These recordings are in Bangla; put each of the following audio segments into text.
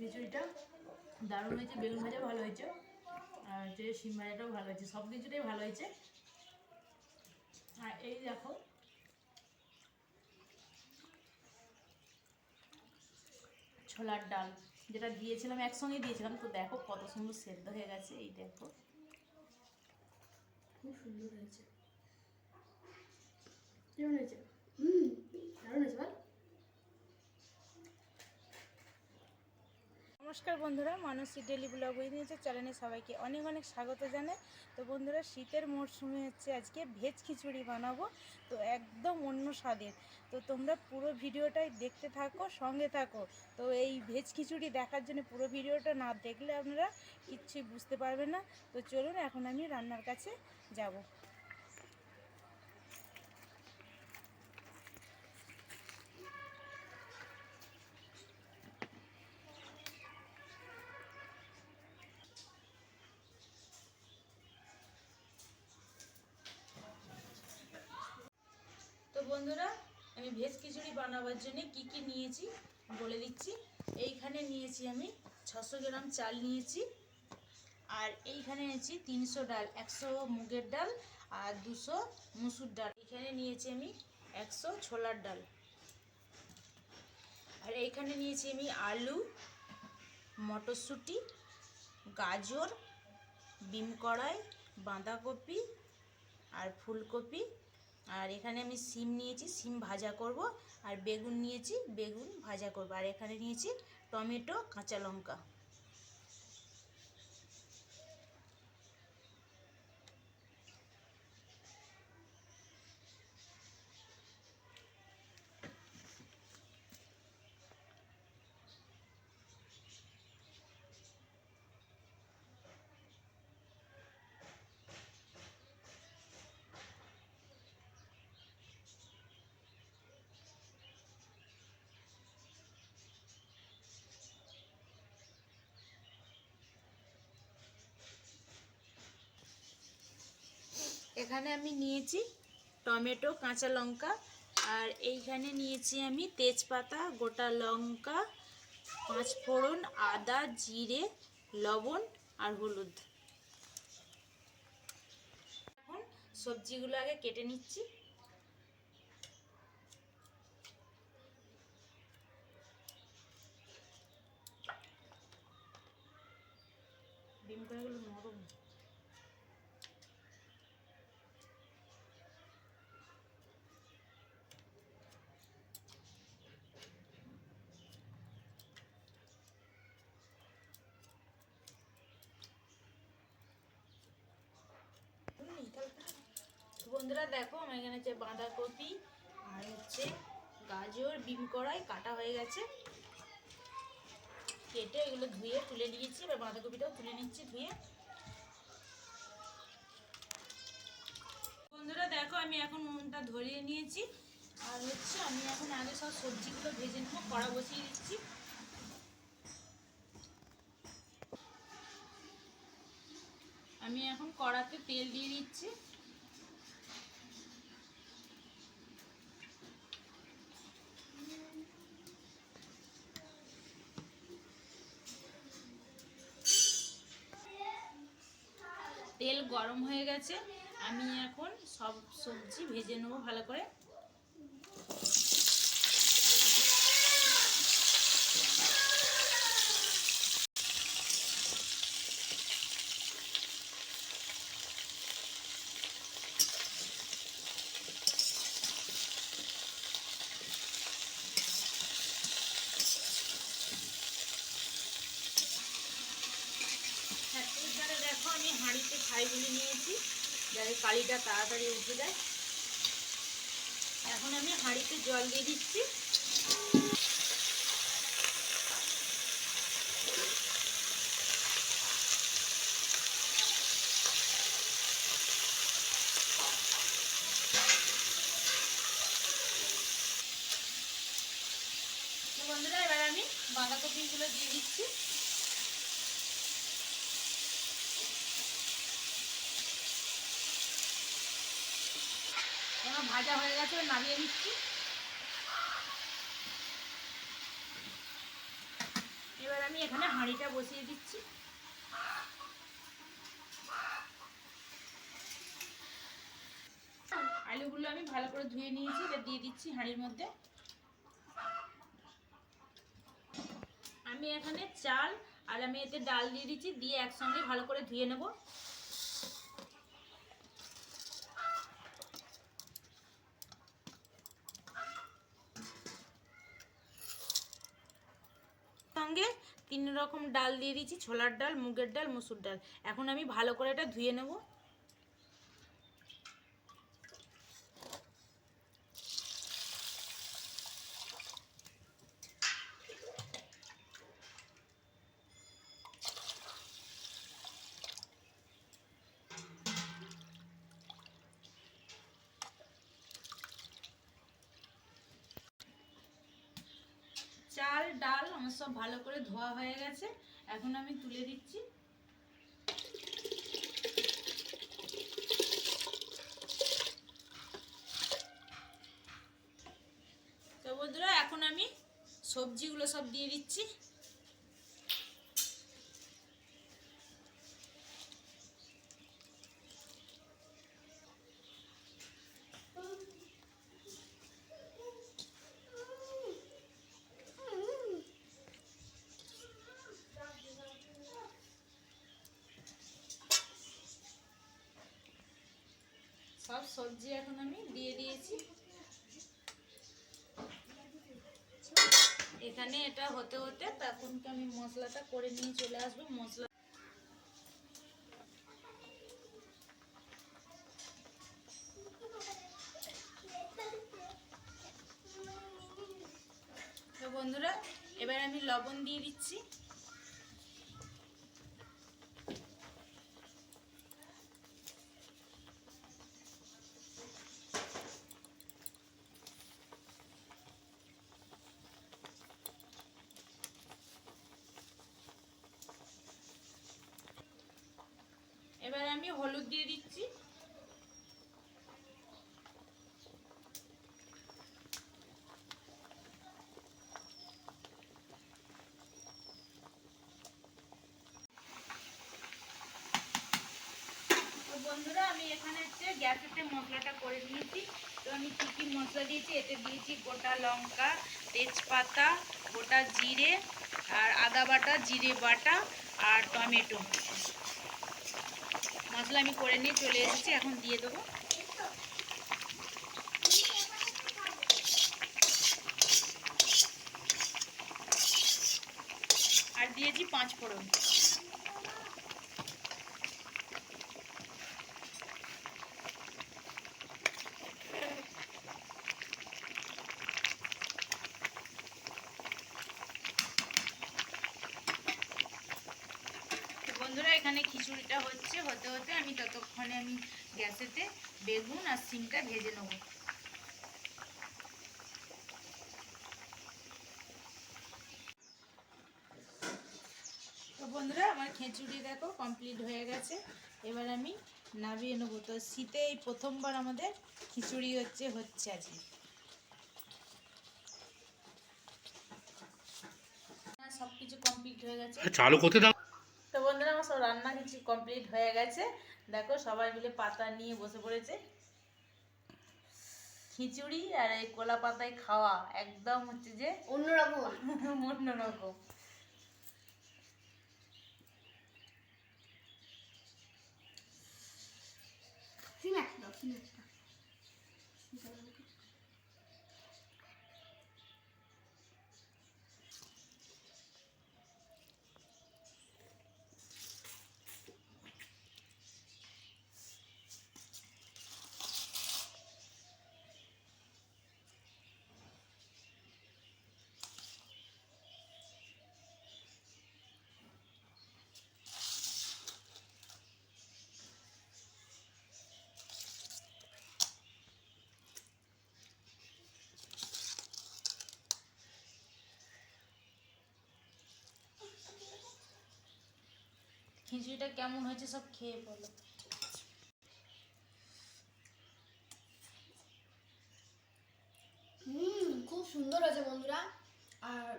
খিচুড়িটা দারুণ হয়েছে, বেগুন ভাজা ভালো হয়েছে, আর হচ্ছে শিম ভাজাটাও ভালো হয়েছে, সব কিছুটাই ভালো হয়েছে। আর এই দেখো ছোলার ডাল যেটা দিয়েছিলাম, একসঙ্গে দিয়েছিলাম, তো দেখো কত সুন্দর সেদ্ধ হয়ে গেছে। এই দেখো খুব সুন্দর হয়েছে, কেমন হয়েছে? দারুণ হয়েছে বল। নমস্কার বন্ধুরা, মানসী ডেলি ব্লগ উইথ নেচার চ্যানেলে সবাইকে অনেক অনেক স্বাগত জানাই। তো বন্ধুরা, শীতের মরশুমে হচ্ছে আজকে ভেজ খিচুড়ি বানাবো, তো একদম অন্য স্বাদের। তো তোমরা পুরো ভিডিওটাই দেখতে থাকো, সঙ্গে থাকো। তো এই ভেজ খিচুড়ি দেখার জন্য পুরো ভিডিওটা না দেখলে আপনারা কিচ্ছুই বুঝতে পারবেন না। তো চলুন এখন আমি রান্নার কাছে যাব। তো বন্ধুরা, আমি ভেজ খিচুড়ি বানাবার জন্য কি কি নিয়েছি বলে দিচ্ছি। এইখানে নিয়েছি আমি 600 গ্রাম চাল নিয়েছি, আর এইখানে নিয়েছি 300 ডাল, 100 মুগের ডাল আর 200 মুসুর ডাল। এখানে নিয়েছি আমি 100 ছোলার ডাল, আর এইখানে নিয়েছি আমি আলু, মটরশুঁটি, গাজর, বিম কড়াই, বাঁধাকপি আর ফুলকপি। আর এখানে আমি সিম নিয়েছি, সিম ভাজা করব। আর বেগুন নিয়েছি, বেগুন ভাজা করব। আর এখানে নিয়েছি টমেটো, কাঁচা লঙ্কা। এখানে আমি নিয়েছি টমেটো, কাঁচা লঙ্কা, আর এইখানে নিয়েছি আমি তেজপাতা, গোটা লঙ্কা, 5 ফোড়ন, আদা, জিরে, লবণ আর হলুদ। এখন সবজিগুলো আগে কেটে নিচ্ছি। ডিম কড়াইগুলো নরম। বন্ধুরা দেখো, আমার এখানে হচ্ছে বাঁধাকপি আর হচ্ছে গাজর, বিম কড়াই কাটা হয়ে গেছে, কেটে এগুলো ধুয়ে তুলে নিয়েছি। এবার বাঁধাকপিটাও তুলে নিচ্ছি ধুয়ে। বন্ধুরা দেখো, আমি এখন উনুনটা ধরিয়ে নিয়েছি, আর হচ্ছে আমি এখন আগে সব সবজিগুলো ভেজে নেবো। কড়া বসিয়ে দিচ্ছি। আমি এখন কড়াতে তেল দিয়ে দিচ্ছি। তেল গরম হয়ে গেছে, আমি এখন সব সবজি ভেজে নেবো ভালো করে। দেখো, আমি হাঁড়িতে ছাই গুলি নিয়েছি যাতে কালিটা তাড়াতাড়ি উঠে যায়। এখন আমি হাঁড়িতে জল দিয়ে দিচ্ছি। বন্ধুরা, এবার আমি বাঁধাকপিগুলো দিয়ে দিচ্ছি। আমার ভাজা হয়ে গেছে, নামিয়ে নিচ্ছি। এবার আমি এখানে হাঁড়িটা বসিয়ে দিচ্ছি। আলুগুলো আমি ভালো করে ধুয়ে নিয়েছি, এটা দিয়ে দিচ্ছি হাঁড়ির মধ্যে। আমি এখানে চাল আর আমি এতে ডাল দিয়ে দিচ্ছি, দিয়ে একসঙ্গে ভালো করে ধুয়ে নেব। সঙ্গে 3 রকম ডাল দিয়ে দিচ্ছি, ছোলার ডাল, মুগের ডাল, মসুর ডাল। এখন আমি ভালো করে এটা ধুয়ে নেব। চাল ডাল আমার সব ভালো করে ধোয়া হয়ে গেছে, এখন আমি তুলে দিচ্ছি। তো বন্ধুরা এখন আমি সবজিগুলো সব দিয়ে দিচ্ছি। সব সবজি এখন আমি দিয়ে দিয়েছি। এখানে এটা হতে হতে তখন আমি মশলাটা করে নিয়ে চলে আসবো। মশলা তো বন্ধুরা এবার আমি লবণ দিয়ে দিচ্ছি। এবার আমি হলুদ দিয়ে দিচ্ছি। তো বন্ধুরা আমি এখানে গ্যাসেতে মশলাটা করে নিয়েছি। তো আমি কী কী মশলা দিয়েছি, এতে দিয়েছি গোটা লঙ্কা, তেজপাতা, গোটা জিরে আর আদা বাটা, জিরে বাটা আর টমেটো মশলা আমি করে নিয়ে চলে এসেছি। এখন দিয়ে দেবো। আর দিয়েছি 5 ফোড়ন। বন্ধুরা এখানে খিচুড়িটা হতে হতে আমি ততক্ষণে আমি গ্যাসেতে বেগুন আর সিমটা ভেজে নেব। তো বন্ধুরা আমার খিচুড়ি দেখো কমপ্লিট হয়ে গেছে। এবার আমি নামিয়ে নেবো। তো শীতে এই প্রথমবার আমাদের খিচুড়ি হচ্ছে আজকে। সব কিছু কমপ্লিট হয়ে গেছে। চালু করতে দাও। তো বন্ধুরা আমার সব রান্না কিছু কমপ্লিট হয়ে গেছে। দেখো সবাই মিলে পাতা নিয়ে বসে পড়েছে। খিচুড়ি আর এই কলা পাতায় খাওয়া একদম হচ্ছে যে অন্যরকম। খিচুড়িটা কেমন হয়েছে সব খেয়ে বলো। খুব সুন্দর হয়েছে বন্ধুরা। আর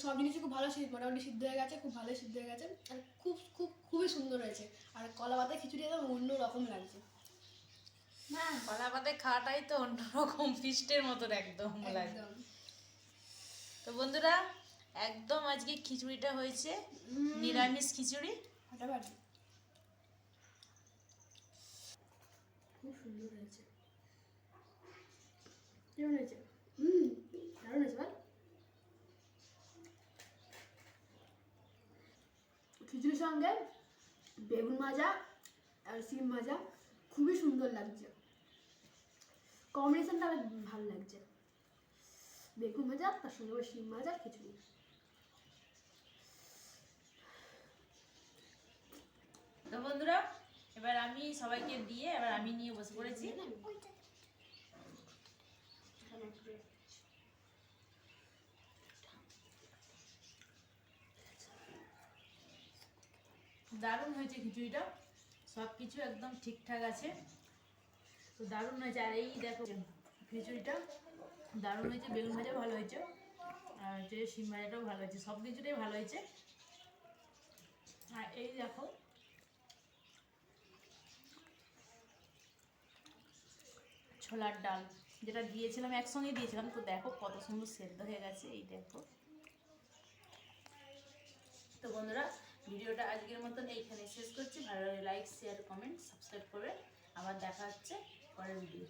সব জিনিসই খুব ভালো মোটামুটি সিদ্ধ হয়ে গেছে, খুব ভালো সিদ্ধ হয়ে গেছে, আর খুবই সুন্দর হয়েছে। আর কলা পাতায় খিচুড়ি একদম অন্য রকম লাগছে। হ্যাঁ, কলা পাতায় খাওয়াটাই তো অন্যরকম ফিস্টের মতন একদম লাগে। তো বন্ধুরা একদম আজকে খিচুড়িটা হয়েছে নিরামিষ খিচুড়ি, ফাটাফাটি, খুব সুন্দর হয়েছে। কেমন হয়েছে? দারুণ হয়েছে বল। খিচুড়ির সঙ্গে বেগুন ভাজা আর সিম ভাজা খুবই সুন্দর লাগছে, কম্বিনেশনটা ভালো লাগছে। বেগুন ভাজা তার সঙ্গে আবার সিম ভাজা খিচুড়ি। তো বন্ধুরা এবার আমি সবাইকে দিয়ে এবার আমি নিয়ে বসে পড়েছি। দারুণ হয়েছে খিচুড়িটা, সব কিছু একদম ঠিকঠাক আছে, তো দারুণ হয়েছে। আর এই দেখো খিচুড়িটা দারুণ হয়েছে, বেগুন ভাজা ভালো হয়েছে, আর হচ্ছে শিম ভাজাটাও ভালো হয়েছে, সব কিছুটাই ভালো হয়েছে। আর এই দেখো ছোলার ডাল যেটা দিয়েছিলাম, একসঙ্গে দিয়েছিলাম, তো দেখো কত সুন্দর সেদ্ধ হয়ে গেছে, এই দেখো। তো বন্ধুরা ভিডিওটা আজকের মতন এইখানে শেষ করছি। ভালো লাগে লাইক শেয়ার কমেন্ট সাবস্ক্রাইব করে আবার দেখা হচ্ছে পরের ভিডিও।